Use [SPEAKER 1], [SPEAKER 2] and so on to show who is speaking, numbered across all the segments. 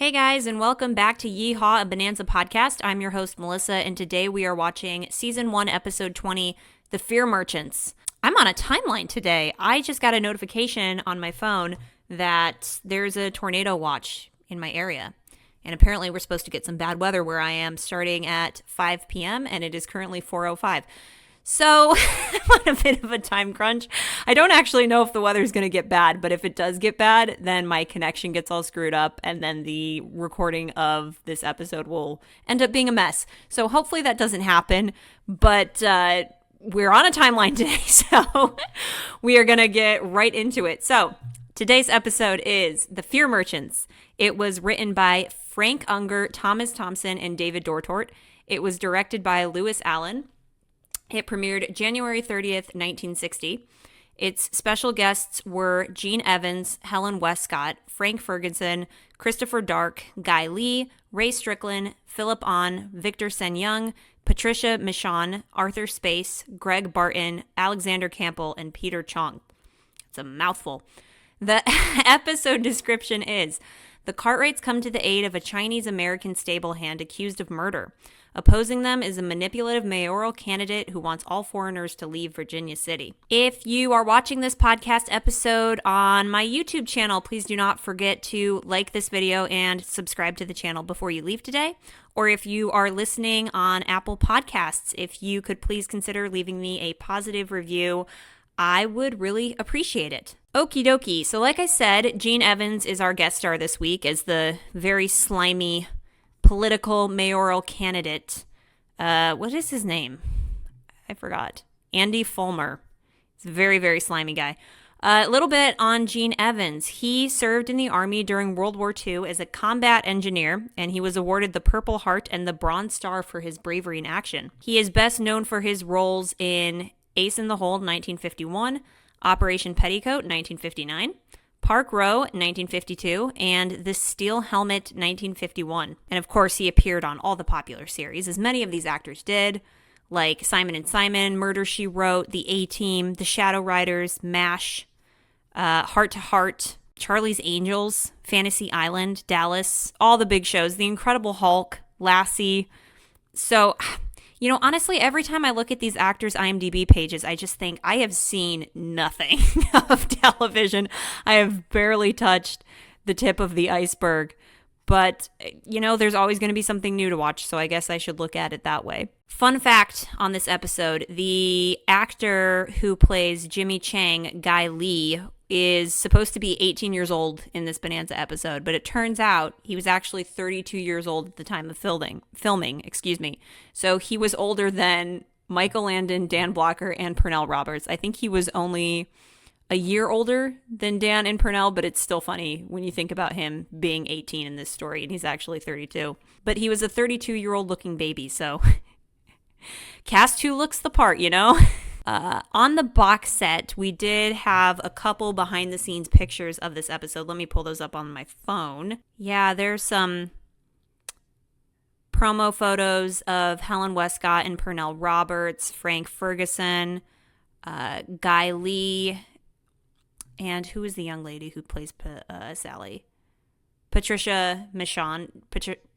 [SPEAKER 1] Hey guys, and welcome back to Yee-Haw, a Bonanza podcast. I'm your host, Melissa, and today we are watching Season 1, Episode 20, The Fear Merchants. I'm on a timeline today. I just got a notification on my phone that there's a tornado watch in my area. And apparently we're supposed to get some bad weather where I am starting at 5 p.m., and it is currently 4:05. So I'm on a bit of a time crunch. I don't actually know if the weather's going to get bad, but if it does get bad, then my connection gets all screwed up, and then the recording of this episode will end up being a mess. So hopefully that doesn't happen, but we're on a timeline today, so we are going to get right into it. So today's episode is The Fear Merchants. It was written by Frank Unger, Thomas Thompson, and David Dortort. It was directed by Lewis Allen. It premiered January 30th, 1960. Its special guests were Gene Evans, Helen Westcott, Frank Ferguson, Christopher Dark, Guy Lee, Ray Stricklyn, Phillip Ahn, Victor Sen-Young, Patricia Michon, Arthur Space, Gregg Barton, Alexander Campbell, and Peter Chong. It's a mouthful. The episode description is: the Cartwrights come to the aid of a Chinese-American stable hand accused of murder. Opposing them is a manipulative mayoral candidate who wants all foreigners to leave Virginia City. If you are watching this podcast episode on my YouTube channel, please do not forget to like this video and subscribe to the channel before you leave today. Or if you are listening on Apple Podcasts, if you could please consider leaving me a positive review, I would really appreciate it. Okie dokie. So like I said, Gene Evans is our guest star this week as the very slimy political mayoral candidate. What is his name? I forgot. Andy Fulmer. He's a very, very slimy guy. A little bit on Gene Evans. He served in the Army during World War II as a combat engineer, and he was awarded the Purple Heart and the Bronze Star for his bravery in action. He is best known for his roles in Ace in the Hole, 1951, Operation Petticoat, 1959, Park Row, 1952, and The Steel Helmet, 1951. And of course, he appeared on all the popular series, as many of these actors did, like Simon and Simon, Murder, She Wrote, The A-Team, The Shadow Riders, MASH, Heart to Heart, Charlie's Angels, Fantasy Island, Dallas, all the big shows, The Incredible Hulk, Lassie. So, you know, honestly, every time I look at these actors' IMDb pages, I just think I have seen nothing of television. I have barely touched the tip of the iceberg. But, you know, there's always going to be something new to watch, so I guess I should look at it that way. Fun fact on this episode, the actor who plays Jimmy Chang, Guy Lee, is supposed to be 18 years old in this Bonanza episode, but it turns out he was actually 32 years old at the time of filming. So he was older than Michael Landon, Dan Blocker, and Pernell Roberts. I think he was only a year older than Dan and Pernell, but it's still funny when you think about him being 18 in this story, and he's actually 32. But he was a 32-year-old looking baby, so cast who looks the part, you know? On the box set, we did have a couple behind-the-scenes pictures of this episode. Let me pull those up on my phone. Yeah, there's some promo photos of Helen Westcott and Pernell Roberts, Frank Ferguson, Guy Lee, and who is the young lady who plays Sally? Patricia Michon. Patricia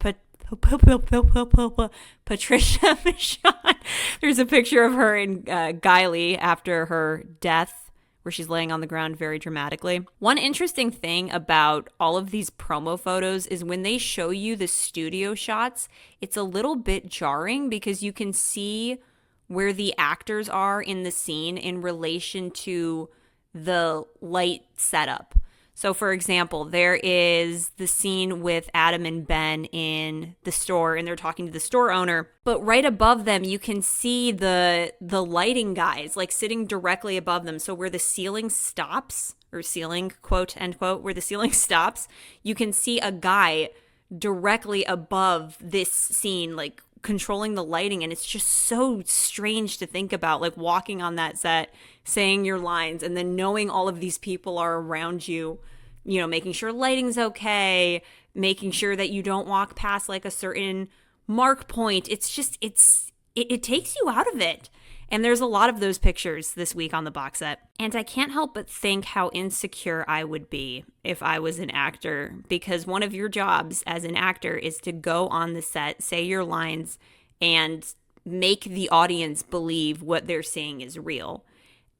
[SPEAKER 1] Michon. There's a picture of her in Guy Lee after her death, where she's laying on the ground very dramatically. One interesting thing about all of these promo photos is when they show you the studio shots, it's a little bit jarring because you can see where the actors are in the scene in relation to the light setup. So, for example, there is the scene with Adam and Ben in the store, and they're talking to the store owner. But right above them, you can see the lighting guys, like, sitting directly above them. So where the ceiling stops, or ceiling, quote, end quote, where the ceiling stops, you can see a guy directly above this scene, like, controlling the lighting. And it's just so strange to think about, like, walking on that set, saying your lines, and then knowing all of these people are around you, you know, making sure lighting's okay, making sure that you don't walk past like a certain mark point. It's just, it takes you out of it. And there's a lot of those pictures this week on the box set. And I can't help but think how insecure I would be if I was an actor, because one of your jobs as an actor is to go on the set, say your lines, and make the audience believe what they're seeing is real.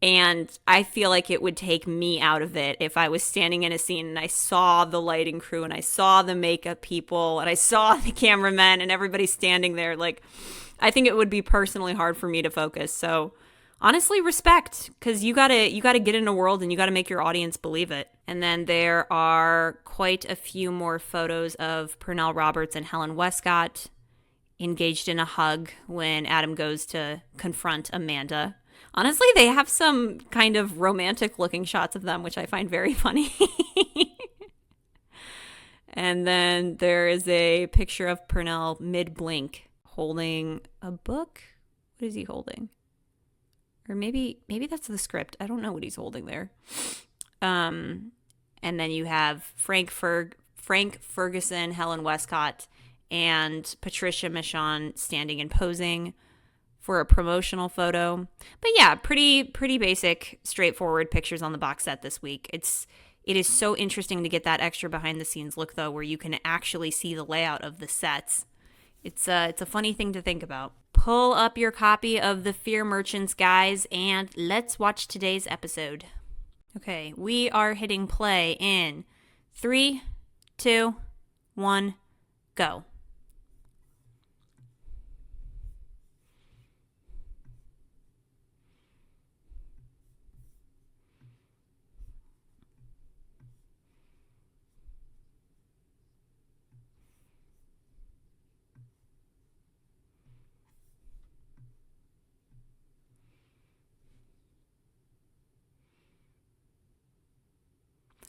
[SPEAKER 1] And I feel like it would take me out of it if I was standing in a scene and I saw the lighting crew and I saw the makeup people and I saw the cameramen and everybody standing there. Like, I think it would be personally hard for me to focus. So honestly, respect, because you gotta get in a world and you gotta make your audience believe it. And then there are quite a few more photos of Pernell Roberts and Helen Westcott engaged in a hug when Adam goes to confront Amanda. Honestly, they have some kind of romantic looking shots of them, which I find very funny. And then there is a picture of Pernell mid-blink holding a book. What is he holding? Or maybe that's the script. I don't know what he's holding there. And then you have Frank Ferguson, Helen Westcott, and Patricia Michon standing and posing for a promotional photo. But yeah, pretty basic, straightforward pictures on the box set this week. It is so interesting to get that extra behind the scenes look though, where you can actually see the layout of the sets. It's a funny thing to think about. Pull up your copy of The Fear Merchants, guys, and let's watch today's episode. Okay, we are hitting play in 3, 2, 1, go.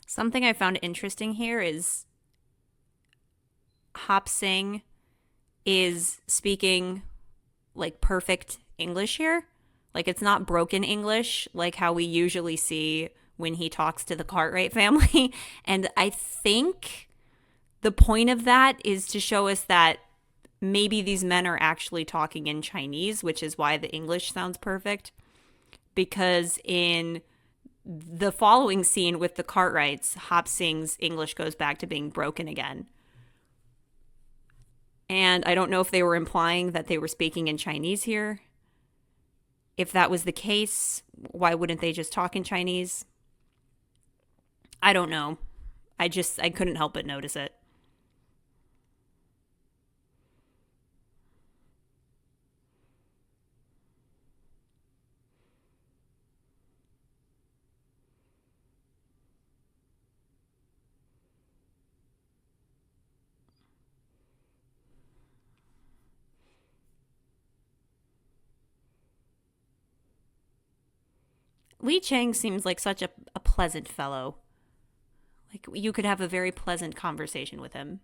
[SPEAKER 1] Something I found interesting here is Hop Sing is speaking like perfect English here. Like, it's not broken English like how we usually see when he talks to the Cartwright family. And I think the point of that is to show us that maybe these men are actually talking in Chinese, which is why the English sounds perfect. Because in the following scene with the Cartwrights, Hop Sing's English goes back to being broken again. And I don't know if they were implying that they were speaking in Chinese here. If that was the case, why wouldn't they just talk in Chinese? I don't know. I couldn't help but notice it. Li Chang seems like such a pleasant fellow. Like, you could have a very pleasant conversation with him.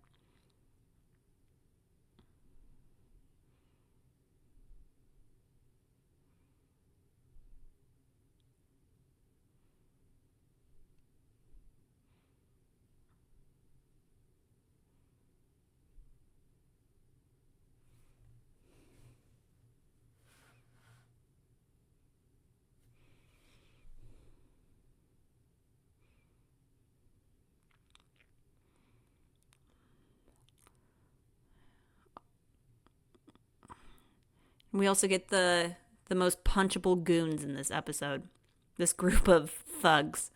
[SPEAKER 1] We also get the most punchable goons in this episode. This group of thugs.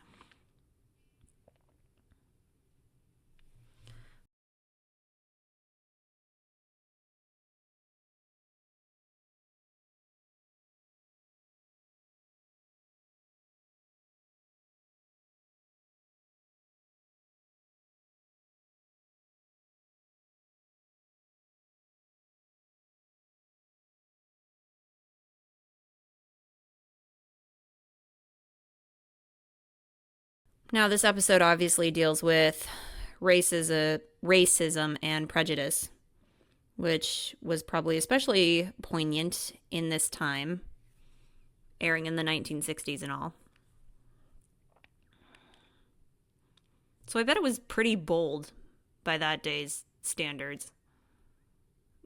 [SPEAKER 1] Now, this episode obviously deals with racism and prejudice, which was probably especially poignant in this time, airing in the 1960s and all. So I bet it was pretty bold by that day's standards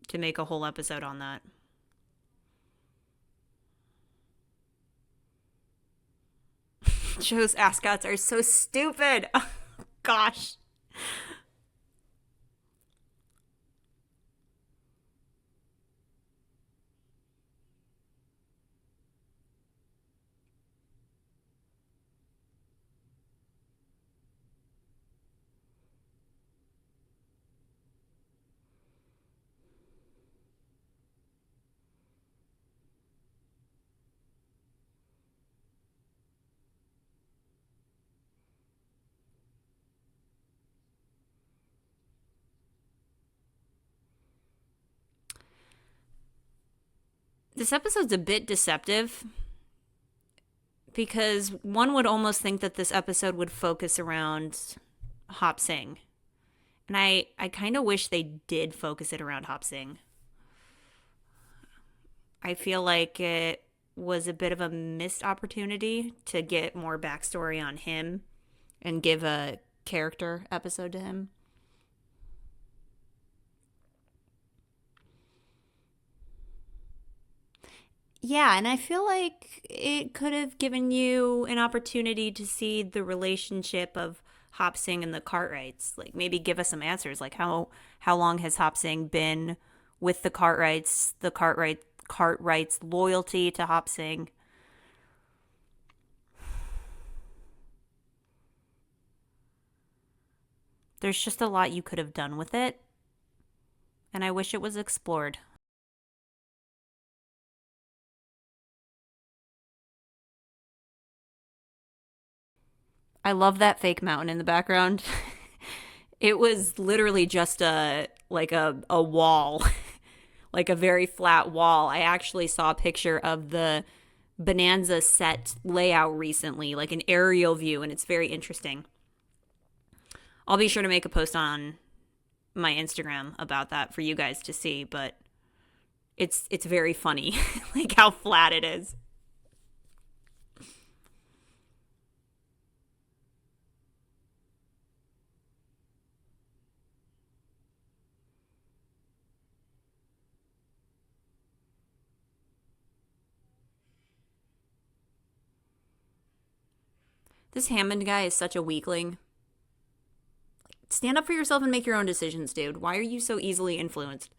[SPEAKER 1] to make a whole episode on that. Joe's ascots are so stupid. Gosh. This episode's a bit deceptive because one would almost think that this episode would focus around Hop Sing. And I kind of wish they did focus it around Hop Sing. I feel like it was a bit of a missed opportunity to get more backstory on him and give a character episode to him. Yeah, and I feel like it could have given you an opportunity to see the relationship of Hop Sing and the Cartwrights. Like maybe give us some answers. Like how long has Hop Sing been with the Cartwrights? The Cartwrights loyalty to Hop Sing. There's just a lot you could have done with it, and I wish it was explored. I love that fake mountain in the background. It was literally just a wall, like a very flat wall. I actually saw a picture of the Bonanza set layout recently, like an aerial view, and it's very interesting. I'll be sure to make a post on my Instagram about that for you guys to see, but it's very funny, like how flat it is. This Hammond guy is such a weakling. Stand up for yourself and make your own decisions, dude. Why are you so easily influenced?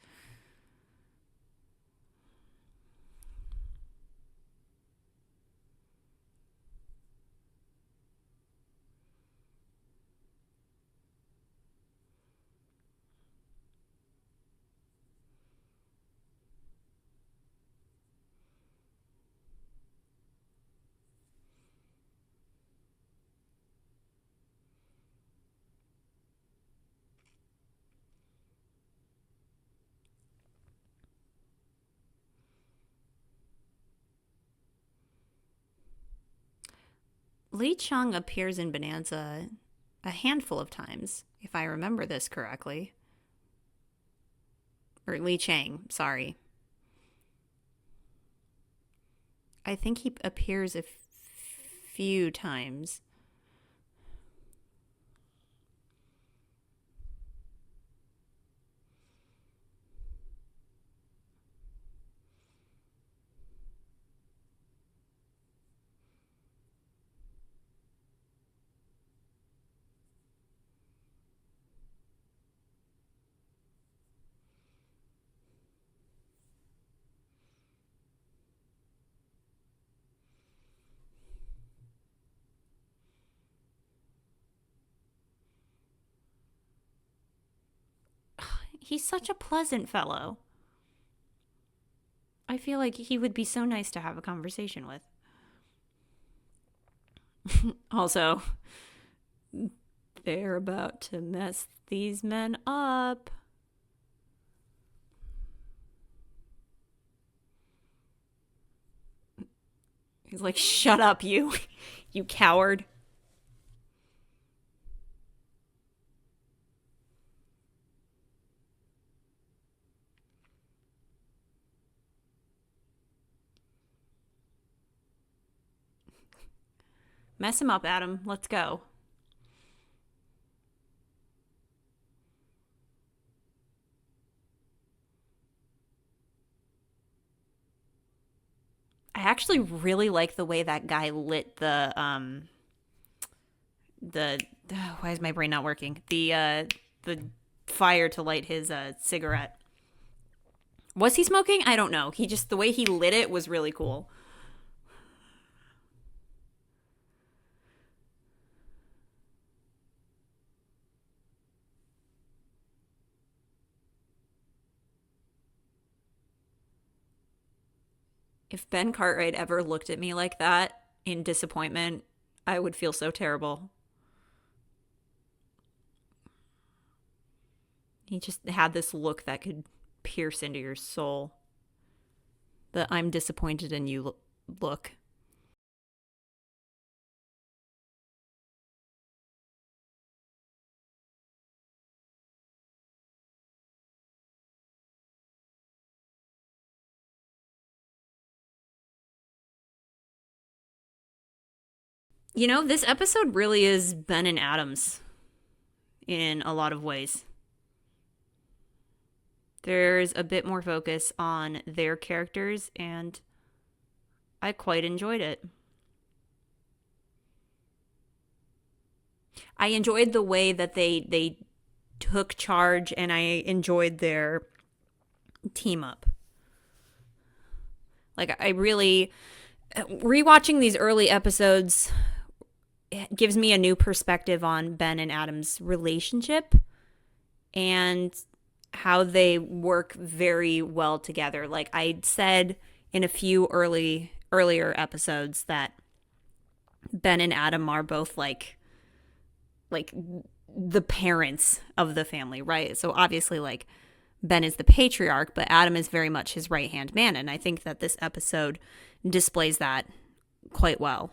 [SPEAKER 1] Lee Chong appears in Bonanza a handful of times, if I remember this correctly. Or Lee Chang, sorry. I think he appears a few times. He's such a pleasant fellow. I feel like he would be so nice to have a conversation with. Also, they're about to mess these men up. He's like, shut up, you, you coward. Mess him up, Adam. Let's go. I actually really like the way that guy lit the the why is my brain not working? The fire to light his cigarette. Was he smoking? I don't know. He just, the way he lit it was really cool. If Ben Cartwright ever looked at me like that in disappointment, I would feel so terrible. He just had this look that could pierce into your soul. The I'm disappointed in you look. You know, this episode really is Ben and Adam's in a lot of ways. There's a bit more focus on their characters, and I quite enjoyed it. I enjoyed the way that they took charge, and I enjoyed their team up. Like, I really, rewatching these early episodes gives me a new perspective on Ben and Adam's relationship and how they work very well together. Like I said in a few earlier episodes that Ben and Adam are both like the parents of the family, right? So obviously like Ben is the patriarch, but Adam is very much his right-hand man, and I think that this episode displays that quite well.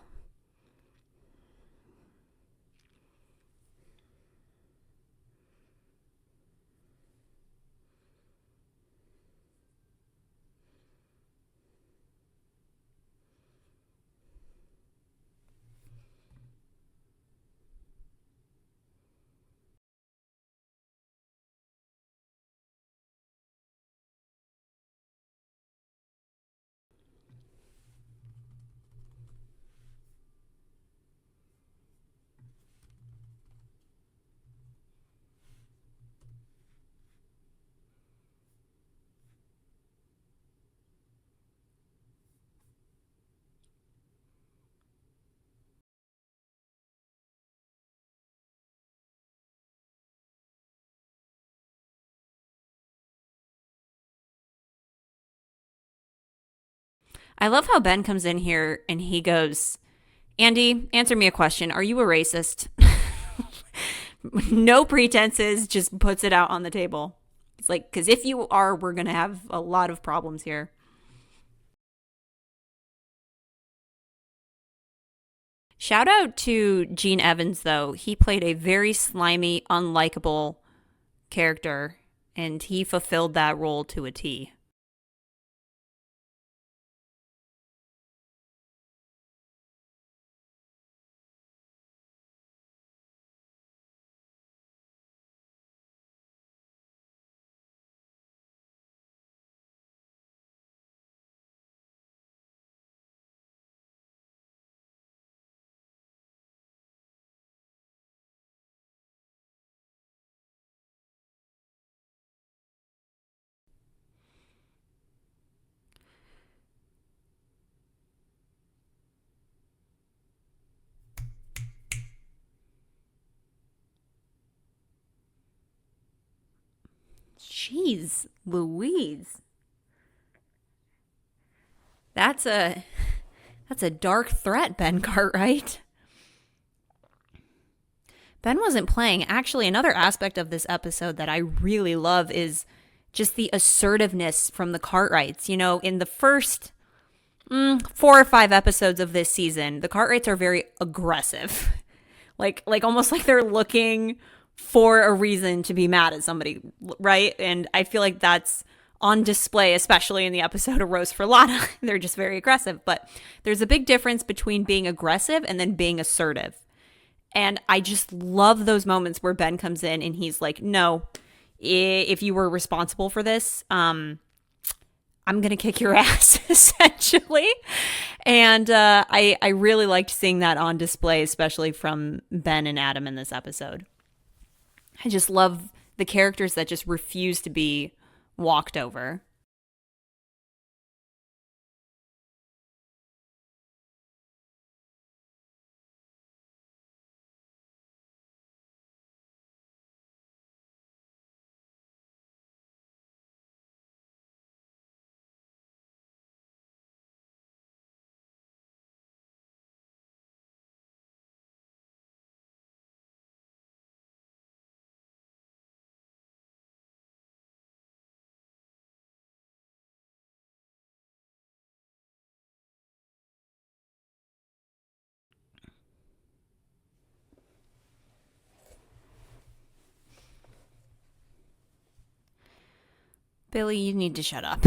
[SPEAKER 1] I love how Ben comes in here and he goes, Andy, answer me a question. Are you a racist? No pretenses, just puts it out on the table. It's like, because if you are, we're going to have a lot of problems here. Shout out to Gene Evans, though. He played a very slimy, unlikable character, and he fulfilled that role to a T. Jeez Louise. That's a dark threat, Ben Cartwright. Ben wasn't playing. Actually, another aspect of this episode that I really love is just the assertiveness from the Cartwrights. You know, in the first 4 or 5 episodes of this season, the Cartwrights are very aggressive. like almost like they're looking for a reason to be mad at somebody, right? And I feel like that's on display, especially in the episode of Rose for Lana. They're just very aggressive. But there's a big difference between being aggressive and then being assertive. And I just love those moments where Ben comes in and he's like, no, if you were responsible for this, I'm going to kick your ass, essentially. And I really liked seeing that on display, especially from Ben and Adam in this episode. I just love the characters that just refuse to be walked over. Billy, you need to shut up.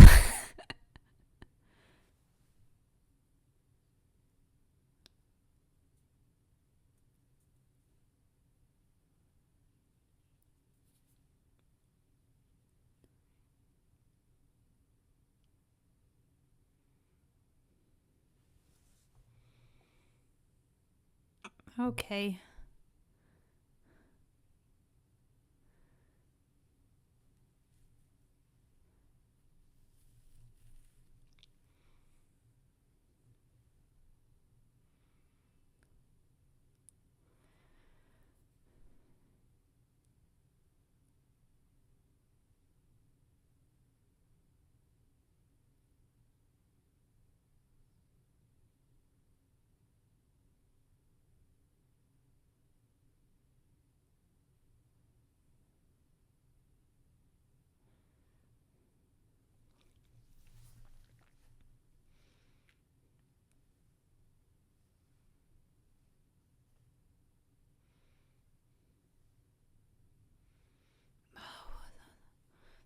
[SPEAKER 1] Okay.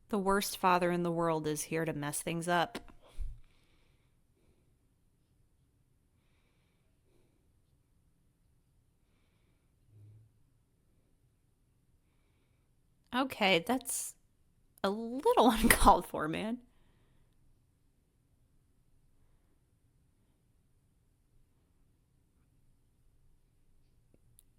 [SPEAKER 1] The worst father in the world is here to mess things up. Okay, that's a little uncalled for, man.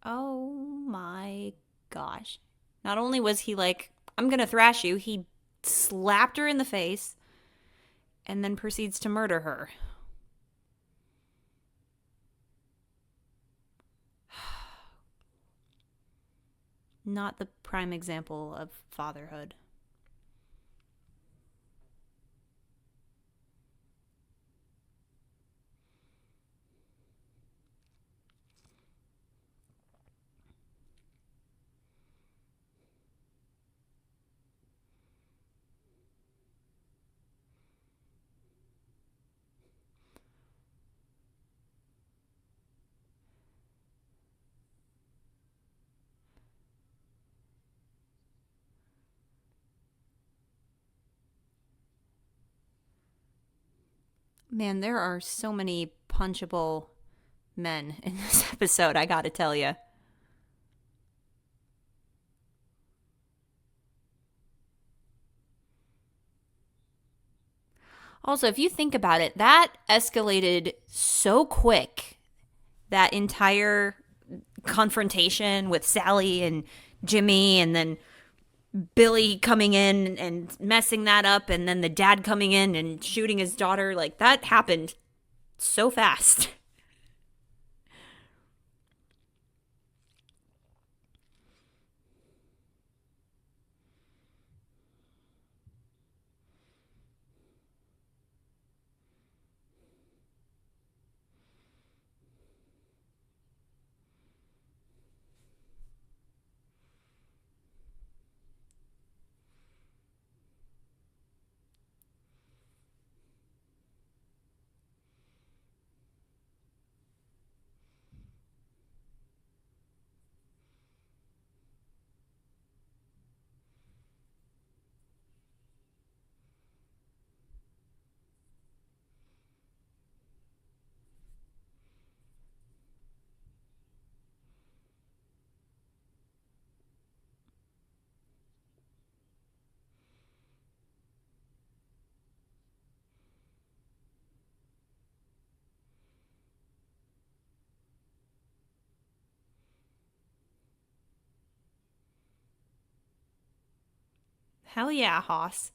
[SPEAKER 1] Oh my gosh. Not only was he like, I'm gonna thrash you, he slapped her in the face and then proceeds to murder her. Not the prime example of fatherhood. Man, there are so many punchable men in this episode, I gotta tell you. Also, if you think about it, that escalated so quick. That entire confrontation with Sally and Jimmy, and then Billy coming in and messing that up, and then the dad coming in and shooting his daughter. Like, that happened so fast. Hell yeah, Hoss.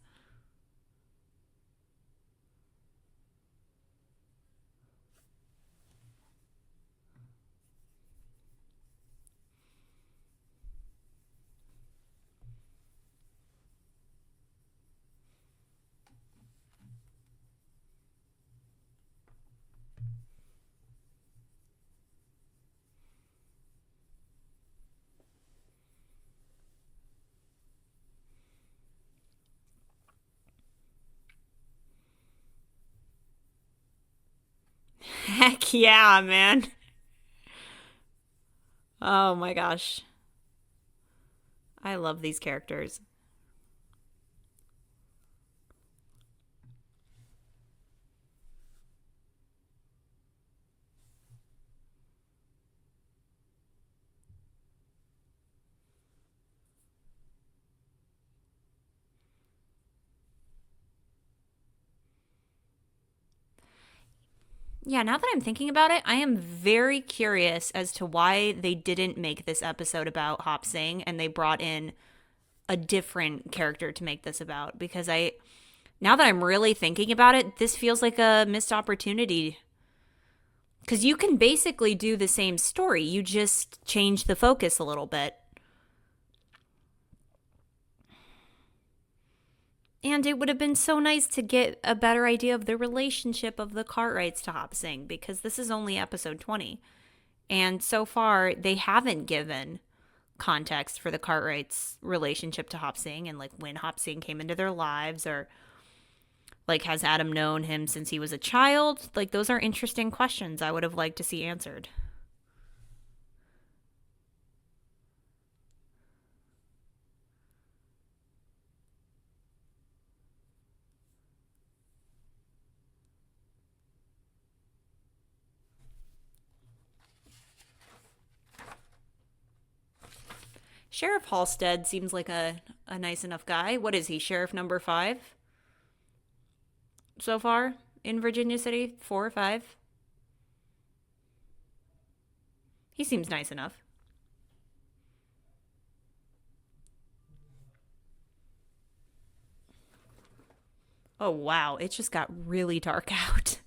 [SPEAKER 1] Heck yeah, man. Oh my gosh. I love these characters. Yeah, now that I'm thinking about it, I am very curious as to why they didn't make this episode about Hop Sing and they brought in a different character to make this about. Because now that I'm really thinking about it, this feels like a missed opportunity. Because you can basically do the same story, you just change the focus a little bit. And it would have been so nice to get a better idea of the relationship of the Cartwrights to Hop Sing, because this is only episode 20. And so far, they haven't given context for the Cartwrights' relationship to Hop Sing and like when Hop Sing came into their lives, or like has Adam known him since he was a child? Like, those are interesting questions I would have liked to see answered. Sheriff Halstead seems like a nice enough guy. What is he, Sheriff number 5 so far in Virginia City? 4 or 5? He seems nice enough. Oh, wow. It just got really dark out.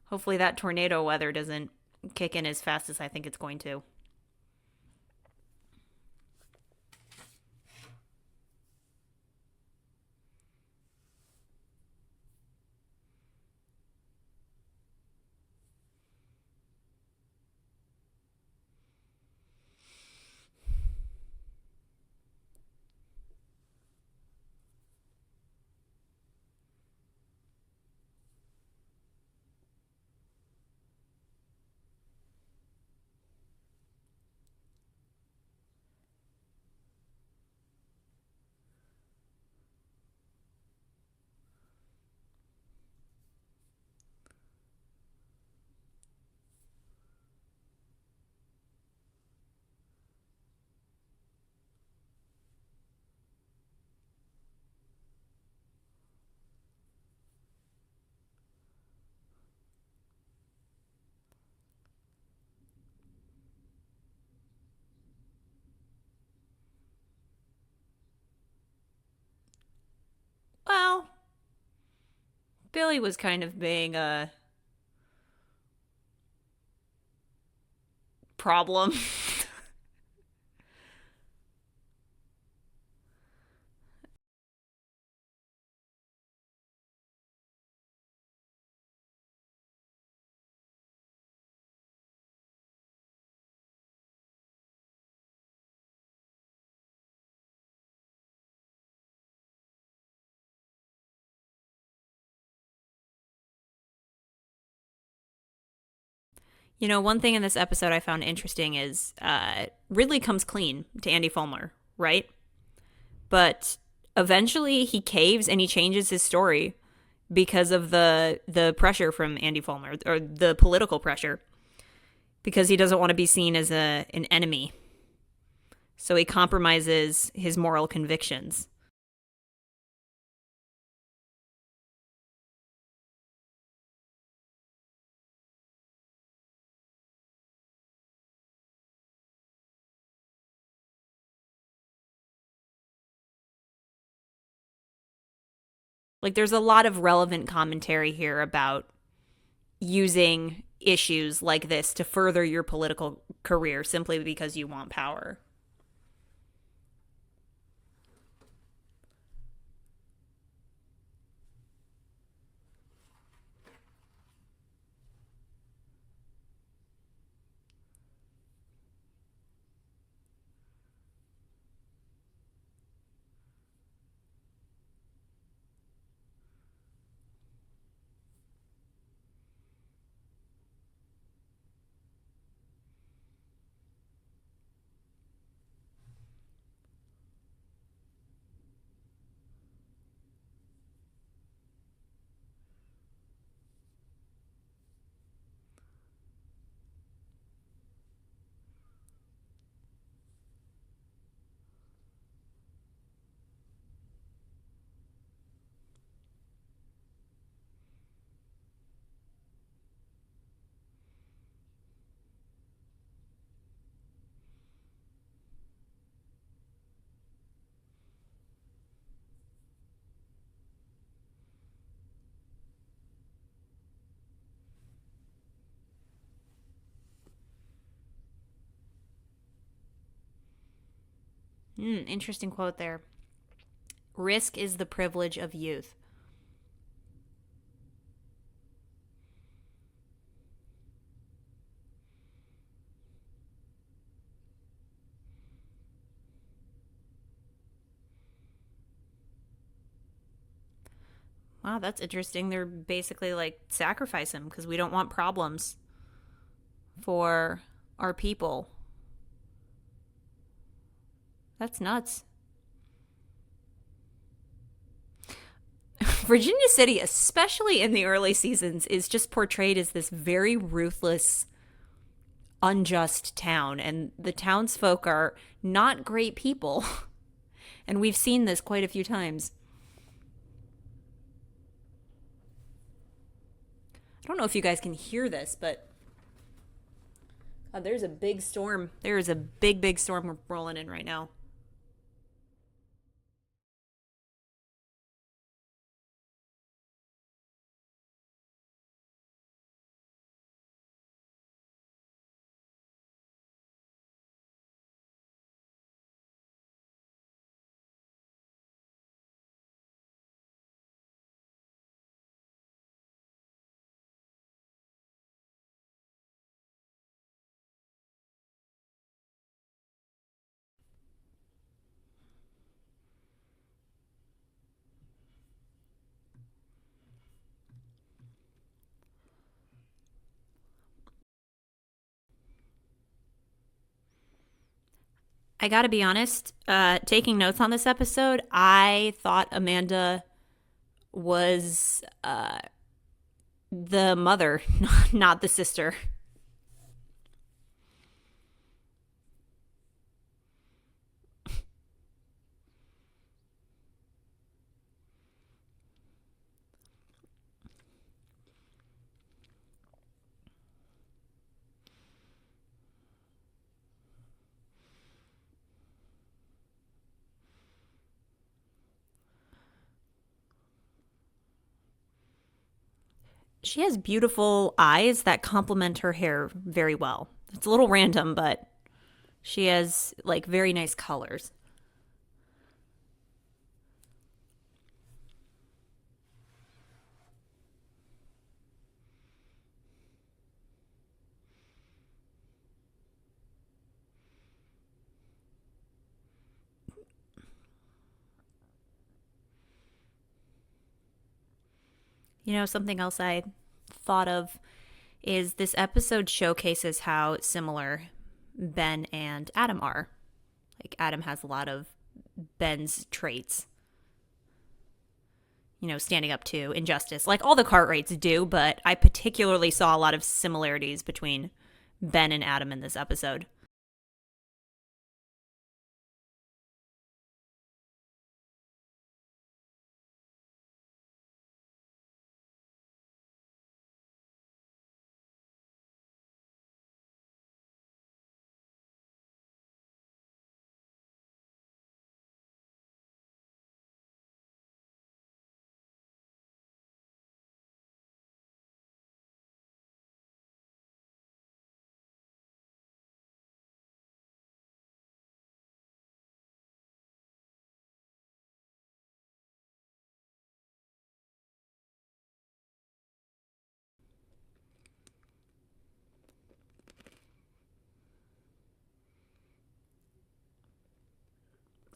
[SPEAKER 1] Hopefully, that tornado weather doesn't kick in as fast as I think it's going to. Well, Billy was kind of being a problem. You know, one thing in this episode I found interesting is Ridley comes clean to Andy Fulmer, right? But eventually he caves and he changes his story because of the pressure from Andy Fulmer, or the political pressure, because he doesn't want to be seen as an enemy. So he compromises his moral convictions. Like, there's a lot of relevant commentary here about using issues like this to further your political career simply because you want power. Interesting quote there. Risk is the privilege of youth. Wow, that's interesting. They're basically like, sacrifice him because we don't want problems for our people. That's nuts. Virginia City, especially in the early seasons, is just portrayed as this very ruthless, unjust town. And the townsfolk are not great people. And we've seen this quite a few times. I don't know if you guys can hear this, but there's a big storm. There is a big, big storm rolling in right now. I gotta be honest, taking notes on this episode, I thought Amanda was the mother, not the sister. She has beautiful eyes that complement her hair very well. It's a little random, but she has like very nice colors. You know, something else I thought of is this episode showcases how similar Ben and Adam are. Like, Adam has a lot of Ben's traits, you know, standing up to injustice, like all the Cartwrights do, but I particularly saw a lot of similarities between Ben and Adam in this episode.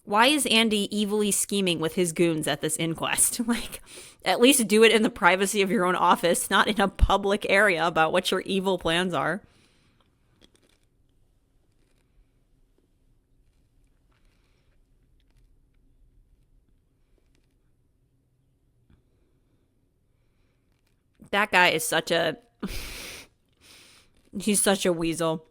[SPEAKER 1] Why is Andy evilly scheming with his goons at this inquest? Like, at least do it in the privacy of your own office, not in a public area about what your evil plans are. That guy is such a... he's such a weasel.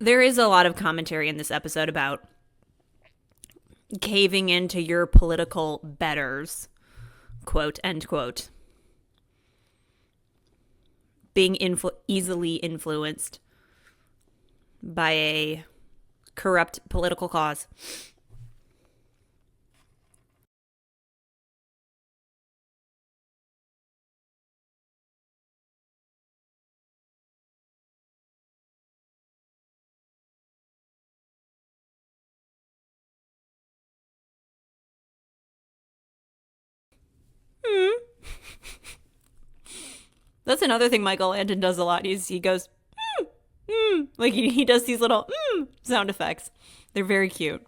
[SPEAKER 1] There is a lot of commentary in this episode about caving into your political betters, quote, end quote. Being easily influenced by a corrupt political cause. That's another thing Michael Landon does a lot. He goes, like he does these little sound effects. They're very cute.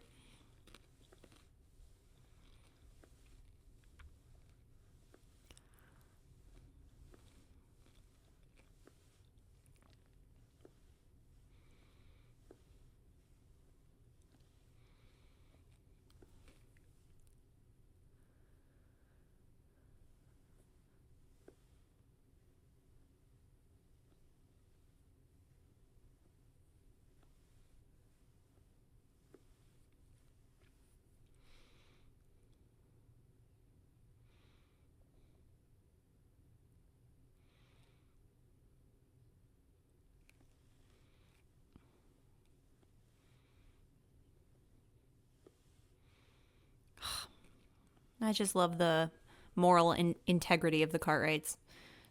[SPEAKER 1] I just love the moral integrity of the Cartwrights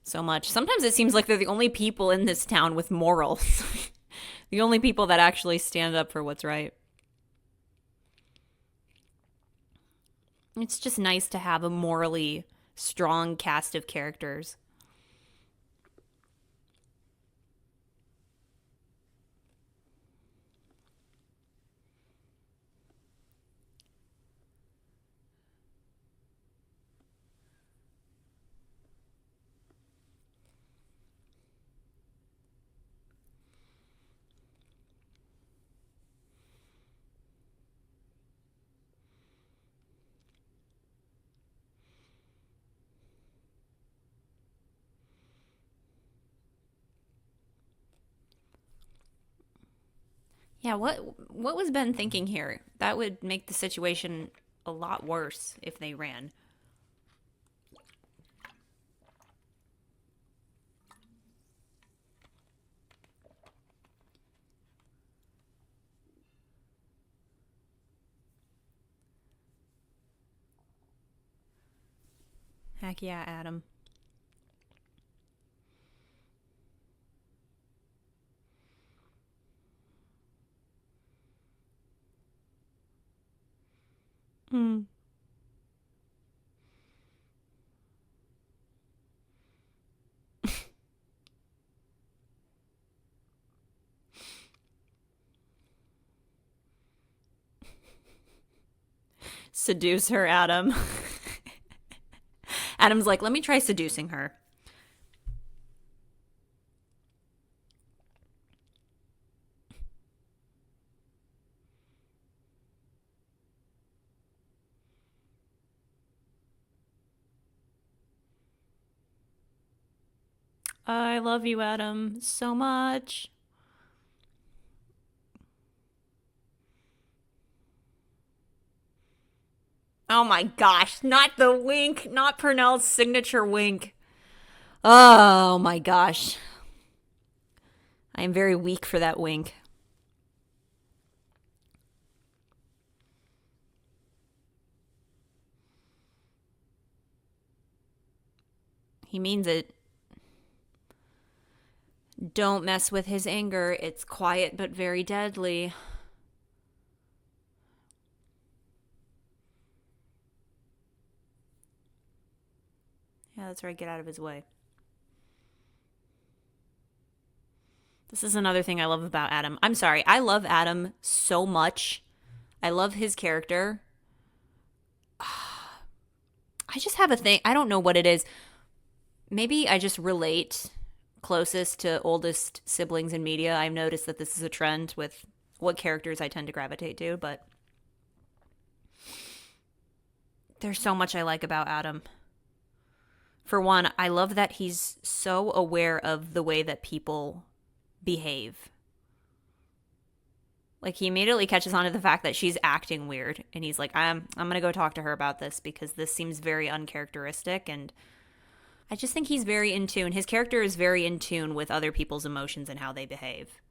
[SPEAKER 1] so much. Sometimes it seems like they're the only people in this town with morals. The only people that actually stand up for what's right. It's just nice to have a morally strong cast of characters. Yeah, what was Ben thinking here? That would make the situation a lot worse if they ran. Heck yeah, Adam. Hmm. Seduce her, Adam. Adam's like, let me try seducing her. I love you, Adam, so much. Oh my gosh, not the wink, not Purnell's signature wink. Oh my gosh. I am very weak for that wink. He means it. Don't mess with his anger. It's quiet but very deadly. Yeah, that's right. Get out of his way. This is another thing I love about Adam. I'm sorry, I love Adam so much. I love his character. I just have a thing. I don't know what it is. Maybe I just relate closest to oldest siblings in media. I've noticed that this is a trend with what characters I tend to gravitate to, but there's so much I like about Adam. For one, I love that he's so aware of the way that people behave. Like he immediately catches on to the fact that she's acting weird, and he's like, I'm gonna go talk to her about this because this seems very uncharacteristic, and I just think he's very in tune. His character is very in tune with other people's emotions and how they behave.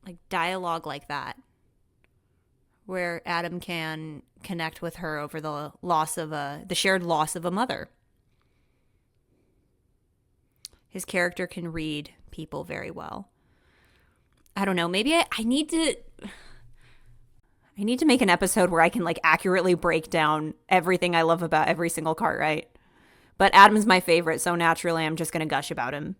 [SPEAKER 1] Like dialogue like that, where Adam can connect with her over the shared loss of a mother. His character can read people very well. I don't know. Maybe I need to. I need to make an episode where I can like accurately break down everything I love about every single Cartwright. But Adam's my favorite, so naturally I'm just gonna gush about him.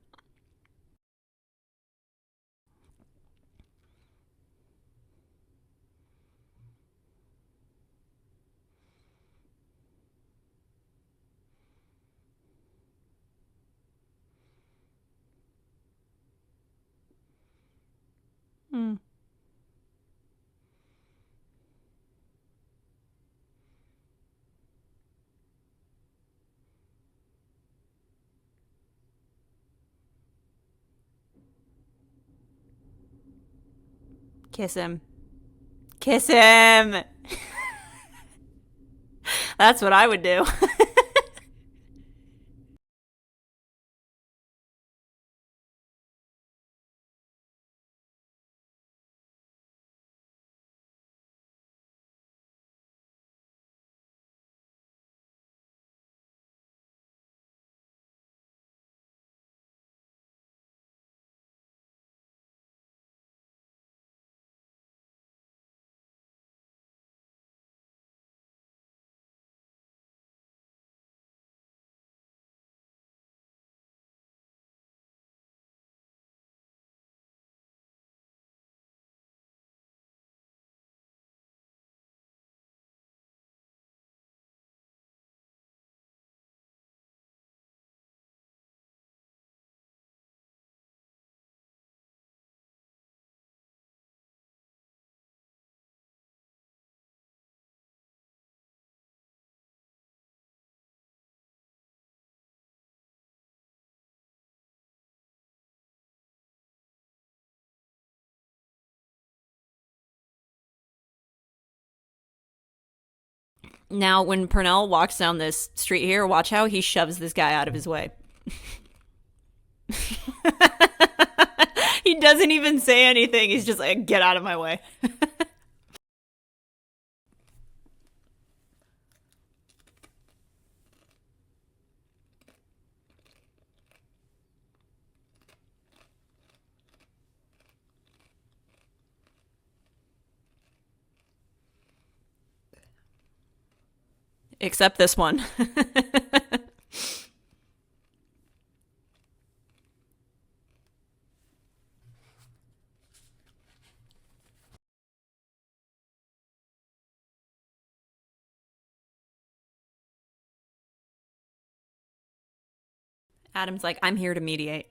[SPEAKER 1] Hmm. Kiss him. Kiss him. That's what I would do. Now, when Purnell walks down this street here, watch how he shoves this guy out of his way. He doesn't even say anything. He's just like, get out of my way. Except this one. Adam's like, I'm here to mediate.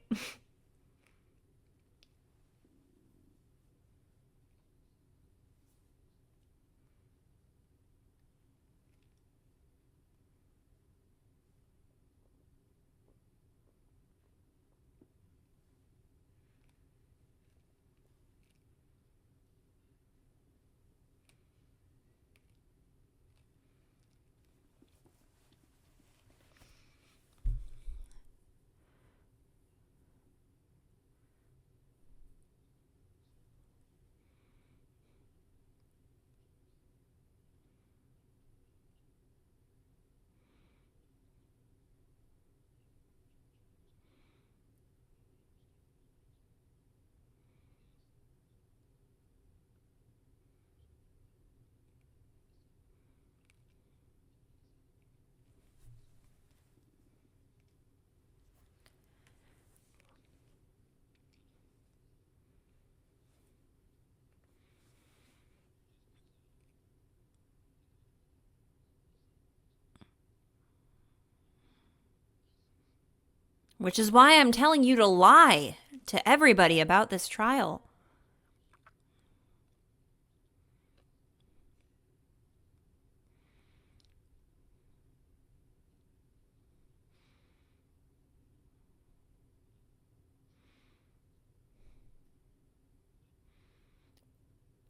[SPEAKER 1] Which is why I'm telling you to lie to everybody about this trial.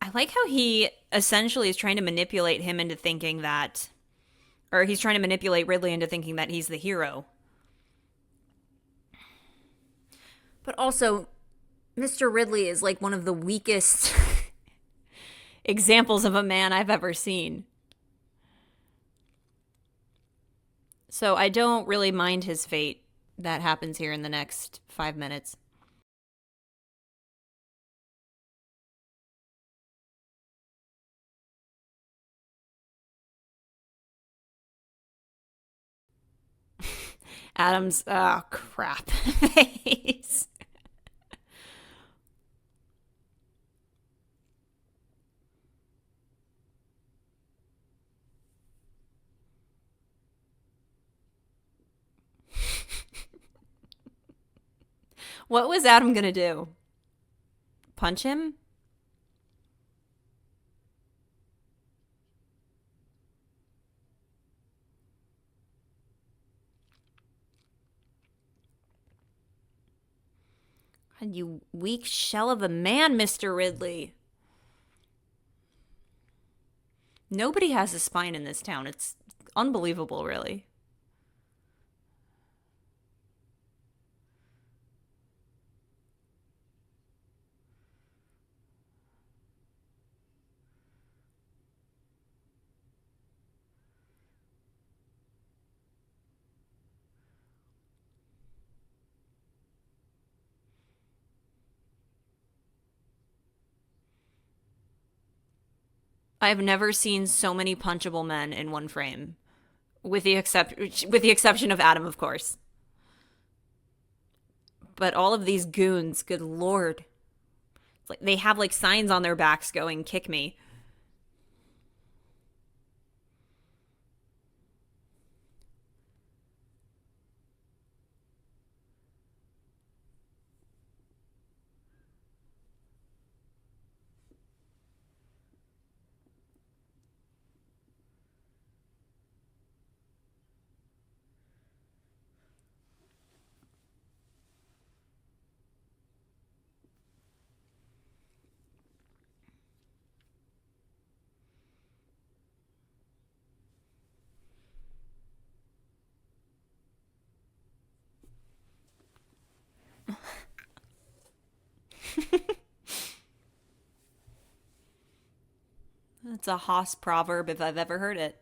[SPEAKER 1] I like how he essentially is trying to manipulate him into thinking that, or he's trying to manipulate Ridley into thinking that he's the hero. But also, Mr. Ridley is like one of the weakest examples of a man I've ever seen. So I don't really mind his fate that happens here in the next 5 minutes. Adam's, oh crap, face. What was Adam gonna do? Punch him? God, you weak shell of a man, Mr. Ridley. Nobody has a spine in this town. It's unbelievable, really. I've never seen so many punchable men in one frame, with the exception of Adam, of course. But all of these goons, good lord, it's like they have like signs on their backs going "kick me." That's a Haas proverb if I've ever heard it.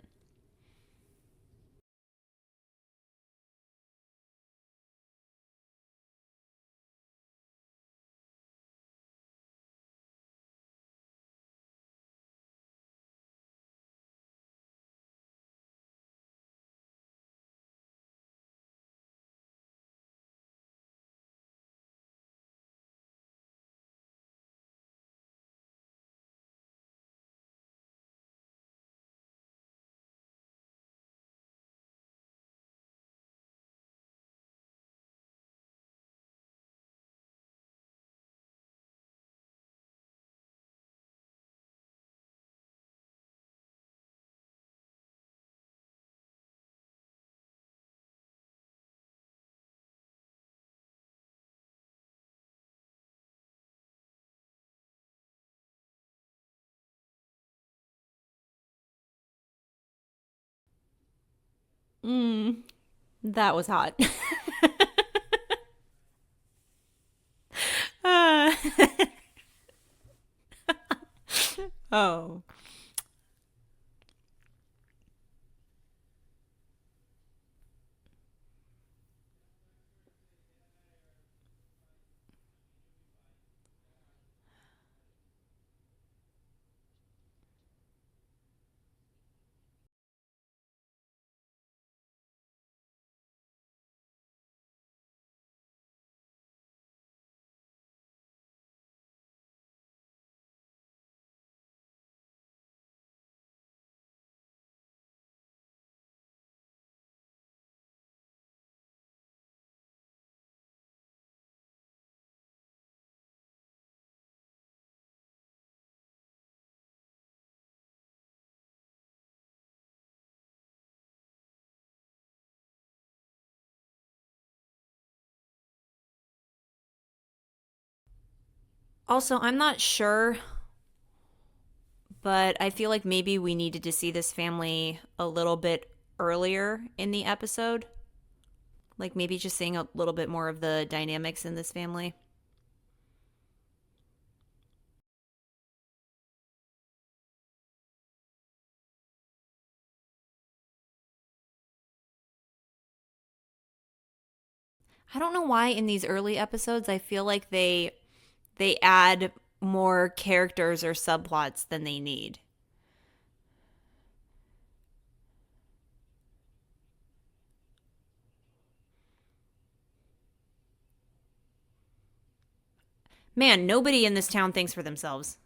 [SPEAKER 1] Mmm, that was hot. Uh, oh. Also, I'm not sure, but I feel like maybe we needed to see this family a little bit earlier in the episode. Like maybe just seeing a little bit more of the dynamics in this family. I don't know why in these early episodes I feel like they add more characters or subplots than they need. Man, nobody in this town thinks for themselves.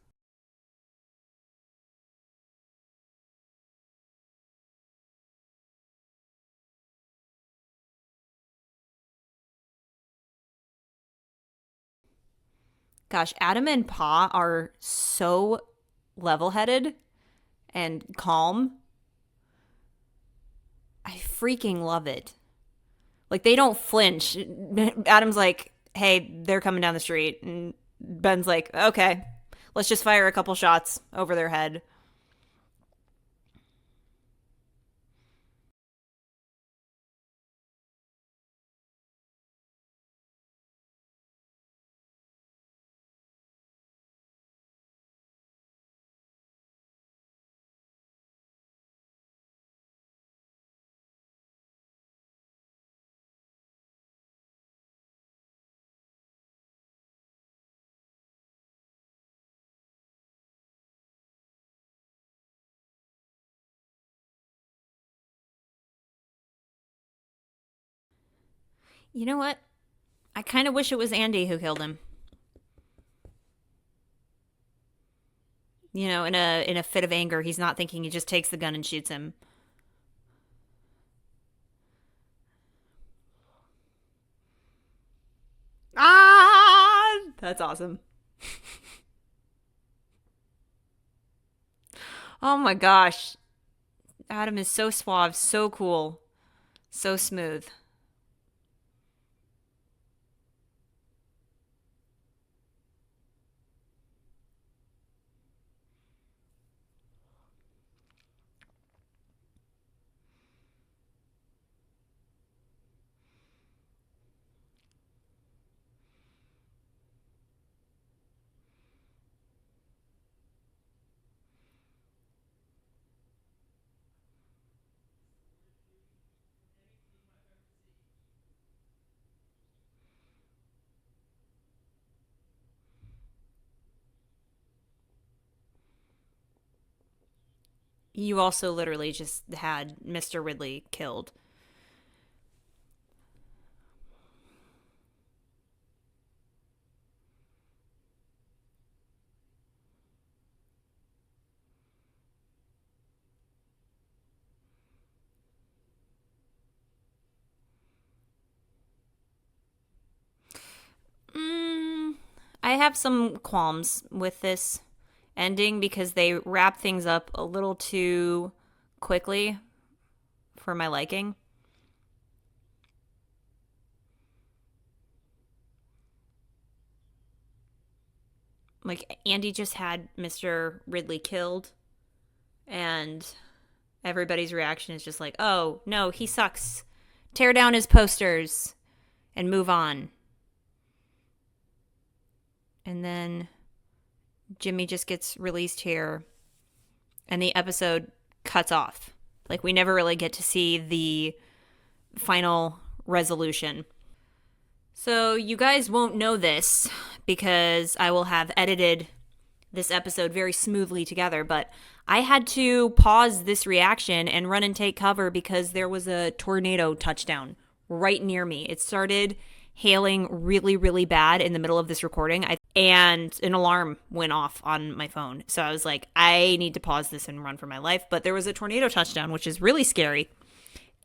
[SPEAKER 1] Gosh, Adam and Pa are so level headed and calm. I freaking love it. Like, they don't flinch. Adam's like, hey, they're coming down the street. And Ben's like, okay, let's just fire a couple shots over their head. You know what? I kind of wish it was Andy who killed him. In a fit of anger, he's not thinking, he just takes the gun and shoots him. Ah, that's awesome. Oh my gosh. Adam is so suave, so cool, so smooth. You also literally just had Mr. Ridley killed. I have some qualms with this ending because they wrap things up a little too quickly for my liking. Like, Andy just had Mr. Ridley killed, and everybody's reaction is just like, oh, no, he sucks. Tear down his posters and move on. And then Jimmy just gets released here, and the episode cuts off. Like, we never really get to see the final resolution. So, you guys won't know this because I will have edited this episode very smoothly together, but I had to pause this reaction and run and take cover because there was a tornado touchdown right near me. It started hailing really, really bad in the middle of this recording, and an alarm went off on my phone. So I was like, I need to pause this and run for my life. But there was a tornado touchdown, which is really scary.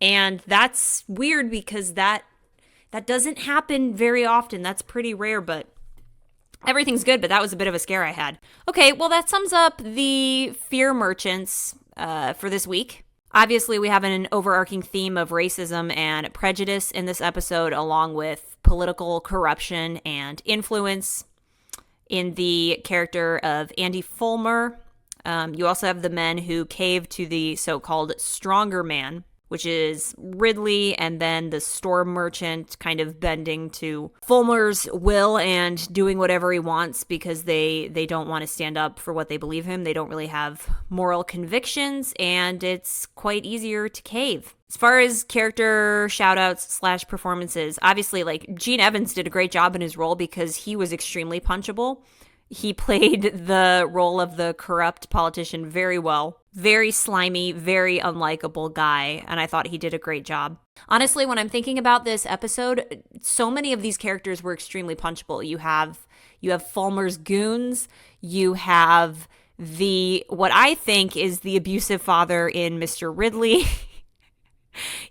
[SPEAKER 1] And that's weird because that doesn't happen very often. That's pretty rare, but everything's good, but that was a bit of a scare I had. Okay, well, that sums up the fear merchants for this week. Obviously, we have an overarching theme of racism and prejudice in this episode, along with political corruption and influence in the character of Andy Fulmer. You also have the men who cave to the so-called stronger man, which is Ridley, and then the store merchant kind of bending to Fulmer's will and doing whatever he wants because they don't want to stand up for what they believe in. They don't really have moral convictions, and it's quite easier to cave. As far as character shout-outs / performances, obviously, like, Gene Evans did a great job in his role because he was extremely punchable. He played the role of the corrupt politician very well. Very slimy, very unlikable guy, and I thought he did a great job. Honestly, when I'm thinking about this episode, so many of these characters were extremely punchable. You have Fulmer's goons, you have what I think is the abusive father in Mr. Ridley.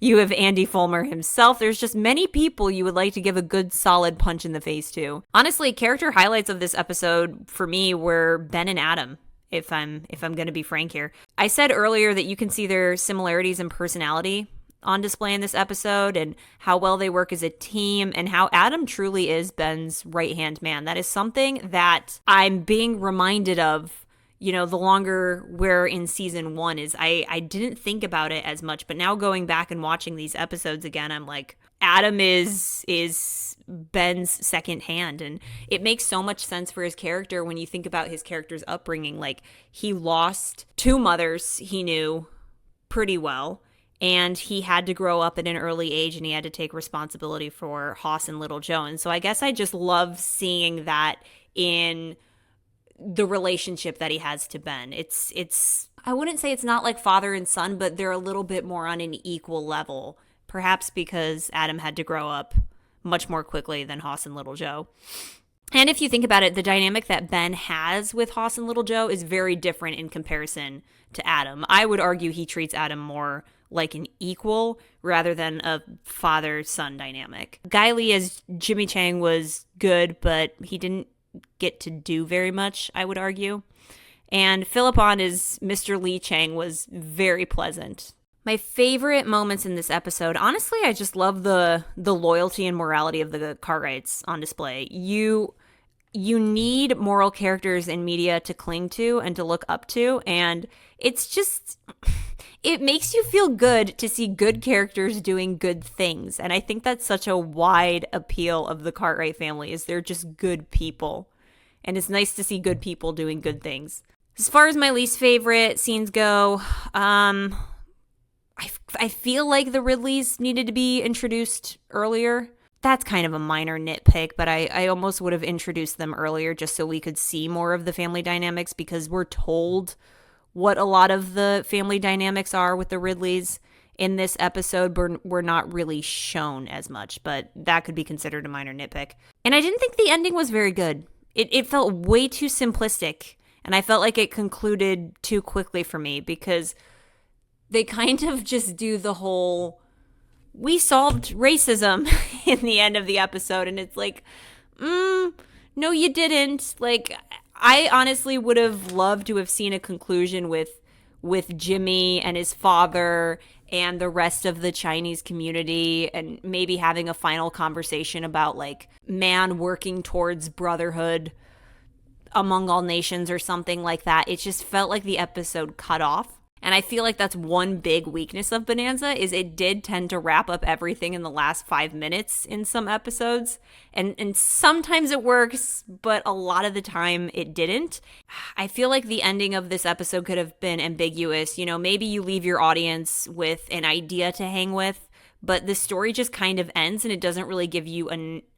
[SPEAKER 1] You have Andy Fulmer himself. There's just many people you would like to give a good solid punch in the face to. Honestly, character highlights of this episode for me were Ben and Adam, if I'm going to be frank here. I said earlier that you can see their similarities in personality on display in this episode and how well they work as a team and how Adam truly is Ben's right-hand man. That is something that I'm being reminded of, you know, the longer we're in season 1 is I didn't think about it as much, but now going back and watching these episodes again, I'm like, Adam is Ben's second hand, and it makes so much sense for his character when you think about his character's upbringing. Like, he lost 2 mothers he knew pretty well, and he had to grow up at an early age, and he had to take responsibility for Hoss and Little Joe. And so I guess I just love seeing that in the relationship that he has to Ben. It's I wouldn't say it's not like father and son, but they're a little bit more on an equal level, perhaps because Adam had to grow up much more quickly than Hoss and Little Joe. And if you think about it, the dynamic that Ben has with Hoss and Little Joe is very different in comparison to Adam. I would argue he treats Adam more like an equal rather than a father-son dynamic. Guy Lee as Jimmy Chang was good, but he didn't get to do very much, I would argue. And Phillip as Mr. Lee Chang was very pleasant. My favorite moments in this episode, honestly, I just love the loyalty and morality of the Cartwrights on display. You need moral characters in media to cling to and to look up to, and it's just, it makes you feel good to see good characters doing good things. And I think that's such a wide appeal of the Cartwright family, is they're just good people. And it's nice to see good people doing good things. As far as my least favorite scenes go, I feel like the Ridleys needed to be introduced earlier. That's kind of a minor nitpick, but I almost would have introduced them earlier just so we could see more of the family dynamics, because we're told what a lot of the family dynamics are with the Ridleys in this episode, but we're not really shown as much, but that could be considered a minor nitpick. And I didn't think the ending was very good. It felt way too simplistic, and I felt like it concluded too quickly for me, because they kind of just do the whole, we solved racism in the end of the episode, and it's like, no, you didn't. Like, I honestly would have loved to have seen a conclusion with Jimmy and his father and the rest of the Chinese community, and maybe having a final conversation about, like, man working towards brotherhood among all nations or something like that. It just felt like the episode cut off. And I feel like that's one big weakness of Bonanza, is it did tend to wrap up everything in the last 5 minutes in some episodes. And sometimes it works, but a lot of the time it didn't. I feel like the ending of this episode could have been ambiguous. You know, maybe you leave your audience with an idea to hang with, but the story just kind of ends and it doesn't really give you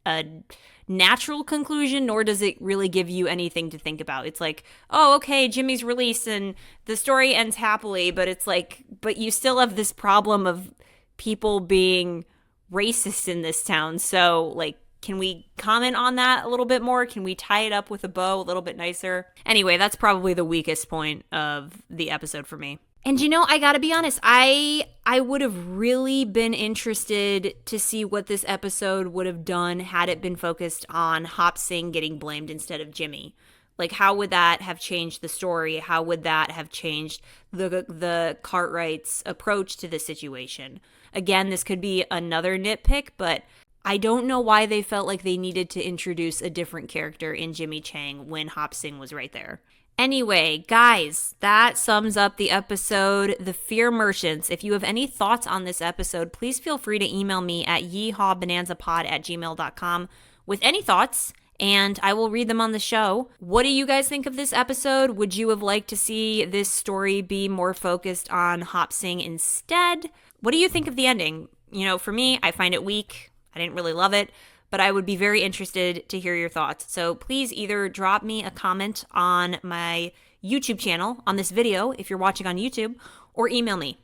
[SPEAKER 1] a natural conclusion, nor does it really give you anything to think about. It's like, oh, okay, Jimmy's released and the story ends happily, but it's like, but you still have this problem of people being racist in this town. So, like, can we comment on that a little bit more? Can we tie it up with a bow a little bit nicer? Anyway, that's probably the weakest point of the episode for me. And, you know, I gotta be honest, I would have really been interested to see what this episode would have done had it been focused on Hop Sing getting blamed instead of Jimmy. Like, how would that have changed the story? How would that have changed the Cartwrights' approach to the situation? Again, this could be another nitpick, but I don't know why they felt like they needed to introduce a different character in Jimmy Chang when Hop Sing was right there. Anyway, guys, that sums up the episode, The Fear Merchants. If you have any thoughts on this episode, please feel free to email me at yeehawbonanzapod@gmail.com with any thoughts, and I will read them on the show. What do you guys think of this episode? Would you have liked to see this story be more focused on Hop Sing instead? What do you think of the ending? You know, for me, I find it weak. I didn't really love it, but I would be very interested to hear your thoughts. So please either drop me a comment on my YouTube channel on this video if you're watching on YouTube, or email me.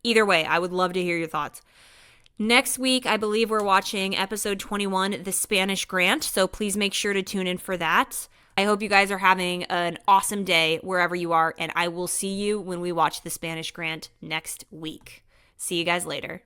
[SPEAKER 1] Either way, I would love to hear your thoughts. Next week, I believe we're watching episode 21, The Spanish Grant, so please make sure to tune in for that. I hope you guys are having an awesome day wherever you are, and I will see you when we watch The Spanish Grant next week. See you guys later.